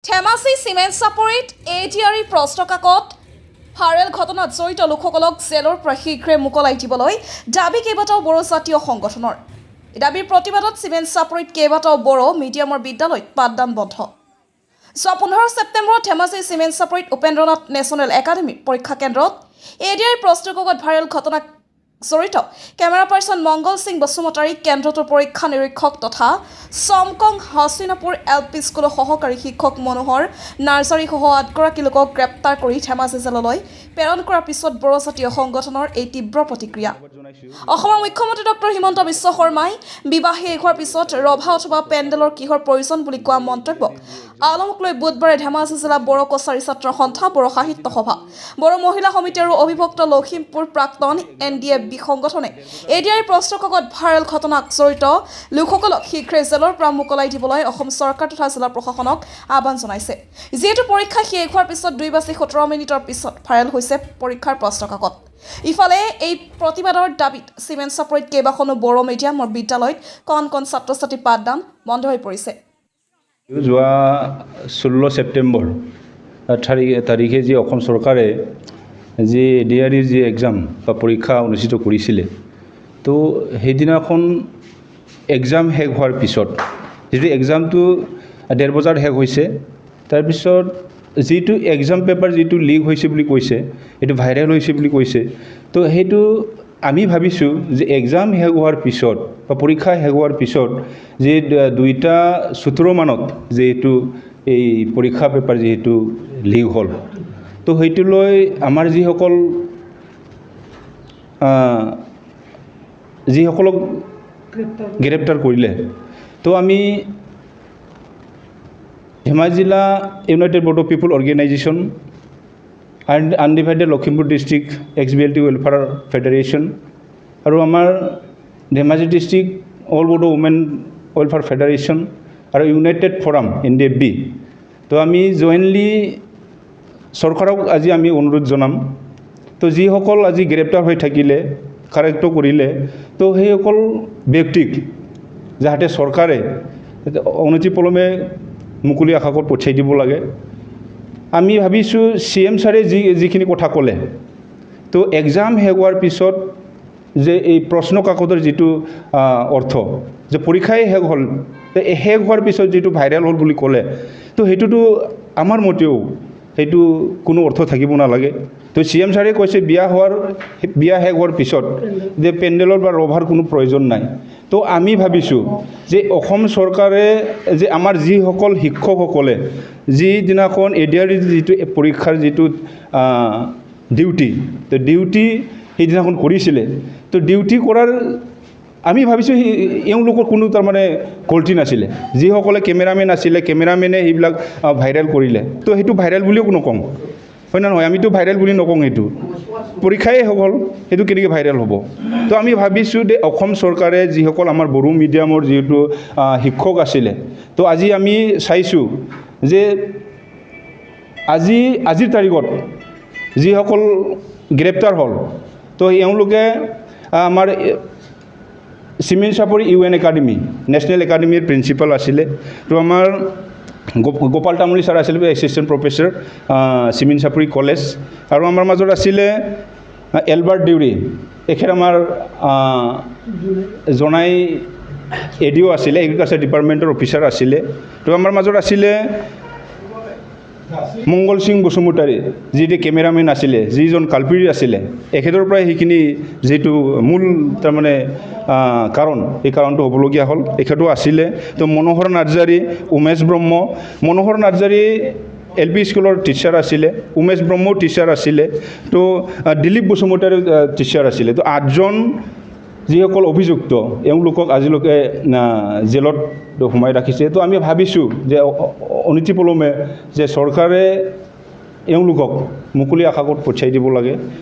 Dhemaji cement চাপৰিত ADR প্ৰশ্ন কাকত ভাইৰেল ঘটনাত জড়িত লোকসকলক জেলৰ পৰা শীঘ্ৰে মোকলাই দিবলৈ দাবী কেইবাটাও বড়ো জাতীয় সংগঠনৰ দাবীৰ প্ৰতিবাদত চিমেণ্ট চাপৰিত কেইবাটাও বড়ো মিডিয়ামৰ বিদ্যালয়ত পাঠদান বন্ধ। যোৱা 15 ছেপ্টেম্বৰত ধেমাজি চিমেণ্ট চাপৰিত উপেন্দ্ৰনাথ নেশ্যনেল একাডেমী পৰীক্ষা কেন্দ্ৰত ADR প্ৰশ্ন কাকত ভাইৰেল ঘটনাক জড়িত কেমেৰা পাৰ্চন মংগল সিং বসুমতাৰী কেন্দ্ৰটোৰ পৰীক্ষা নিৰীক্ষক তথা সমকং হাছিনাপুৰ LP স্কুলৰ সহকাৰী শিক্ষক মনোহৰ নাৰ্জাৰী সহ 8গৰাকী লোকক গ্ৰেপ্তাৰ কৰি ধেমাজি জেললৈ প্ৰেৰণ কৰাৰ পিছত বড়ো জাতীয় সংগঠনৰ এই তীব্ৰ প্ৰতিক্ৰিয়া। অসমৰ মুখ্যমন্ত্ৰী ডক্টৰ হিমন্ত বিশ্ব শৰ্মাই বিবাহ শেষ হোৱাৰ পিছত ৰভা অথবা পেণ্ডেলৰ কিহৰ প্ৰয়োজন বুলি কোৱা মন্তব্যক আলমক লৈ বুধবাৰে ধেমাজি জিলা বড়ো কছাৰী ছাত্ৰ সন্থা বড়ো সাহিত্য সভা বড়ো মহিলা সমিতি আৰু অভিভক্ত লখিমপুৰ প্ৰাক্তন NDFB সংগঠনে ADR প্ৰশ্ন কাকত ভাইৰেল ঘটনাক জড়িত লোকসকলক শীঘ্ৰে জেলৰ পৰা মোকলাই দিবলৈ অসম চৰকাৰ তথা জিলা প্ৰশাসনক আহ্বান জনাইছে। যিহেতু পৰীক্ষা শেষ হোৱাৰ পিছত 2:17 পিছত ভাইৰেল হৈছে পৰীক্ষাৰ প্ৰশ্ন কাকত। ইফালে এই প্ৰতিবাদৰ দাবীত চিমেণ্ট চাপৰিত কেইবাখনো বড়ো মিডিয়ামৰ বিদ্যালয়ত কণ ছাত্ৰ ছাত্ৰী পাঠদান বন্ধ হৈ পৰিছে। যোৱা 16 ছেপ্টেম্বৰ তাৰিখে যি অসম চৰকাৰে যি ADR যি এক্সাম বা পৰীক্ষা অনুষ্ঠিত কৰিছিলে, তো সেইদিনাখন এক্সাম শেষ হোৱাৰ পিছত যিটো এক্সামটো 1:30 বজাত শেষ হৈছে, তাৰপিছত যিটো এক্সাম পেপাৰ যিটো লিক হৈছে বুলি কৈছে, এইটো ভাইৰেল হৈছে বুলি কৈছে, তো সেইটো আমি ভাবিছোঁ যে এক্সাম শেষ হোৱাৰ পিছত বা পৰীক্ষা শেষ হোৱাৰ পিছত যে 2:17 মানত যিহেতু এই পৰীক্ষা পেপাৰ যিহেতু লিক হ'ল, তো সেইটো লৈ আমাৰ যিসকলক গ্ৰেপ্তাৰ কৰিলে, তো আমি ধেমাজি জিলা united Bodo people organisation undivided Lakhimpur district XBLT welfare federation আৰু আমাৰ Dhemaji district all Bodo women welfare federation আৰু ইউনাইটেড ফৰাম NDFB, তো আমি জইণ্টলি চৰকাৰক আজি আমি অনুৰোধ জনাম, তো যিসকল আজি গ্ৰেপ্তাৰ হৈ থাকিলে কাৰেক্ট কৰিলে, তো সেইসকল ব্যক্তিক যাতে চৰকাৰে অনতিপলমে মুকলি আকাশত পঠিয়াই দিব লাগে। আমি ভাবিছোঁ CM ছাৰে যিখিনি কথা ক'লে, তো এক্সাম শেষ হোৱাৰ পিছত যে এই প্ৰশ্ন কাকতৰ যিটো অৰ্থ যে পৰীক্ষাই শেষ হ'ল, শেষ হোৱাৰ পিছত যিটো ভাইৰেল হ'ল বুলি ক'লে, তো সেইটোতো আমাৰ মতেও সেইটো কোনো অৰ্থ থাকিব নালাগে। তো CM ছাৰে কৈছে বিয়া শেষ হোৱাৰ পিছত যে পেণ্ডেলৰ বা ৰভাৰ কোনো প্ৰয়োজন নাই। তো আমি ভাবিছোঁ যে অসম চৰকাৰে যে আমাৰ যিসকল শিক্ষকসকলে যিদিনাখন ADR যিটো পৰীক্ষাৰ যিটো ডিউটি, তো ডিউটি সেইদিনাখন কৰিছিলে, তো ডিউটি কৰাৰ আমি ভাবিছোঁ এওঁলোকৰ কোনো তাৰমানে গল্টি নাছিলে। যিসকলে কেমেৰামেন আছিলে, কেমেৰামেনে সেইবিলাক ভাইৰেল কৰিলে, তো সেইটো ভাইৰেল বুলিও নকওঁ, হয় না নহয়? আমিতো ভাইৰেল বুলি নকওঁ, সেইটো পৰীক্ষাই হ'ল, সেইটো কেনেকৈ ভাইৰেল হ'ব? তো আমি ভাবিছোঁ যে অসম চৰকাৰে যিসকল আমাৰ বড়ো মিডিয়ামৰ যিহেতু শিক্ষক আছিলে, তো আজি আমি চাইছোঁ যে আজিৰ তাৰিখত যিসকল গ্ৰেপ্তাৰ হ'ল, তো এওঁলোকে আমাৰ চিমেণ্ট চাপৰি UN একাডেমী নেশ্যনেল একাডেমীৰ প্ৰিন্সিপাল আছিলে, তো আমাৰ গোপাল তামুলী ছাৰ আছিলে এছিষ্টেণ্ট প্ৰফেচৰ চিমেণ্ট চাপৰি কলেজ, আৰু আমাৰ মাজত আছিলে এলবাৰ্ট ডিউৰী, এখেত আমাৰ জনাই ADO আছিলে, এগ্ৰিকালচাৰ ডিপাৰ্টমেণ্টৰ অফিচাৰ আছিলে, তো আমাৰ মাজত আছিলে মংগল সিং বসুমতাৰী, যিটো কেমেৰামেন আছিলে, যিজন কালপিৰি আছিলে, এখেতৰ পৰাই সেইখিনি যিটো মূল তাৰমানে কাৰণ, এই কাৰণটো হ'বলগীয়া হ'ল, এখেতো আছিলে। তো মনোহৰ নাৰ্জাৰী, উমেশ ব্ৰহ্ম, মনোহৰ নাৰ্জাৰী LP স্কুলৰ টিচাৰ আছিলে, উমেশ ব্ৰহ্মও টিচাৰ আছিলে, তো দিলীপ বসুমতাৰী টিচাৰ আছিলে। তো 8জন যিসকল অভিযুক্ত, এওঁলোকক আজিলৈকে জেলত সোমাই ৰাখিছে। তো আমি ভাবিছোঁ যে অনতিপলমে যে চৰকাৰে এওঁলোকক মুকলি আকাশত পঠিয়াই দিব লাগে।